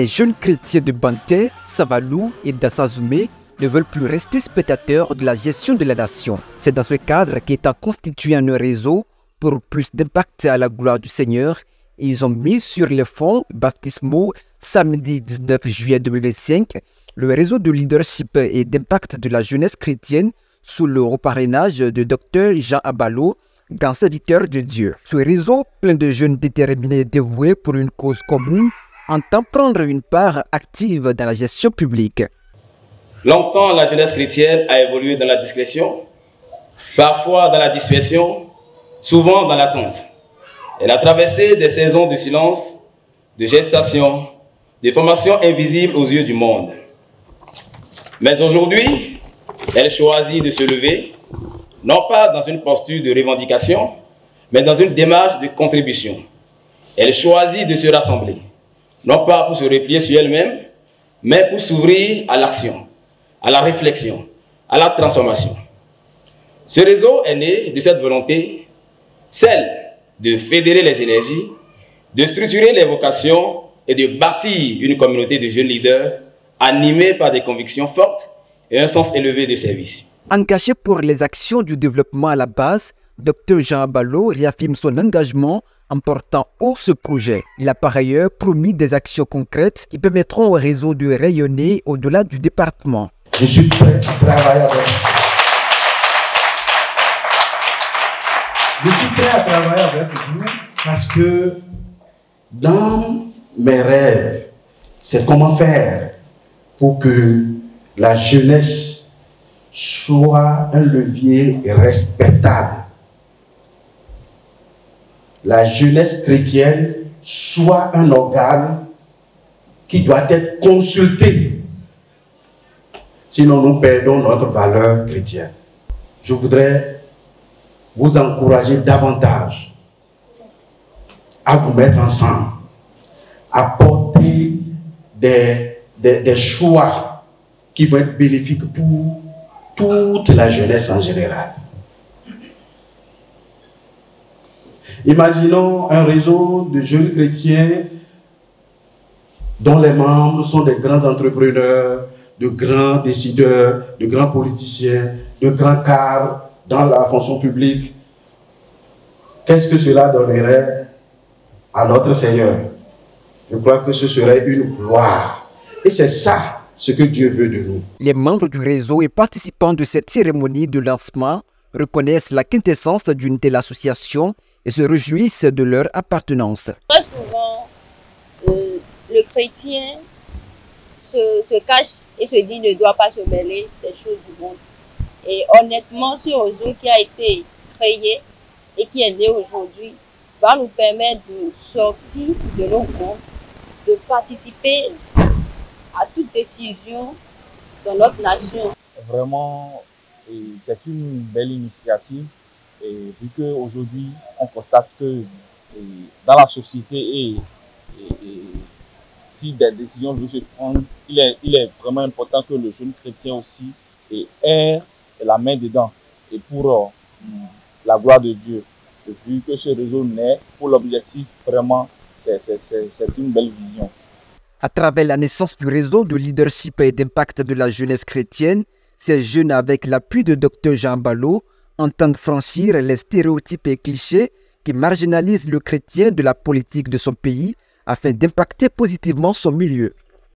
Les jeunes chrétiens de Banté, Savalou et d'Assazoumé ne veulent plus rester spectateurs de la gestion de la nation. C'est dans ce cadre qu'étant constitué un réseau pour plus d'impact à la gloire du Seigneur, ils ont mis sur les fonds baptismaux samedi 19 juillet 2025 le réseau de leadership et d'impact de la jeunesse chrétienne sous le haut parrainage de Dr Jean Abalo, grand serviteur de Dieu. Ce réseau, plein de jeunes déterminés et dévoués pour une cause commune, entend prendre une part active dans la gestion publique. Longtemps, la jeunesse chrétienne a évolué dans la discrétion, parfois dans la dispersion, souvent dans l'attente. Elle a traversé des saisons de silence, de gestation, de formation invisible aux yeux du monde. Mais aujourd'hui, elle choisit de se lever, non pas dans une posture de revendication, mais dans une démarche de contribution. Elle choisit de se rassembler, non pas pour se replier sur elle-même, mais pour s'ouvrir à l'action, à la réflexion, à la transformation. Ce réseau est né de cette volonté, celle de fédérer les énergies, de structurer les vocations et de bâtir une communauté de jeunes leaders animés par des convictions fortes et un sens élevé de service. Engagé pour les actions du développement à la base, Dr Jean Abalo réaffirme son engagement en portant haut ce projet. Il a par ailleurs promis des actions concrètes qui permettront au réseau de rayonner au-delà du département. Je suis prêt à travailler avec vous. Je suis prêt à travailler avec vous parce que dans mes rêves, c'est comment faire pour que la jeunesse soit un levier respectable. La jeunesse chrétienne soit un organe qui doit être consulté. Sinon, nous perdons notre valeur chrétienne. Je voudrais vous encourager davantage à vous mettre ensemble, à porter des choix qui vont être bénéfiques pour toute la jeunesse en général. Imaginons un réseau de jeunes chrétiens dont les membres sont des grands entrepreneurs, de grands décideurs, de grands politiciens, de grands cadres dans la fonction publique. Qu'est-ce que cela donnerait à notre Seigneur? Je crois que ce serait une gloire. Et c'est ça ce que Dieu veut de nous. Les membres du réseau et participants de cette cérémonie de lancement reconnaissent la quintessence d'une telle association et se réjouissent de leur appartenance. Très souvent, le chrétien se cache et se dit ne doit pas se mêler des choses du monde. Et honnêtement, ce réseau qui a été créé et qui est né aujourd'hui va nous permettre de sortir de nos groupes, de participer à toute décision dans notre nation. Vraiment, c'est une belle initiative. Et vu qu'aujourd'hui, on constate que dans la société, si des décisions doivent se prendre, il est vraiment important que le jeune chrétien aussi ait la main dedans. Et pour la gloire de Dieu, vu que ce réseau naît, pour l'objectif, vraiment, c'est une belle vision. À travers la naissance du réseau de leadership et d'impact de la jeunesse chrétienne, ces jeunes, avec l'appui de Dr Jean Abalo, entendent franchir les stéréotypes et clichés qui marginalisent le chrétien de la politique de son pays afin d'impacter positivement son milieu.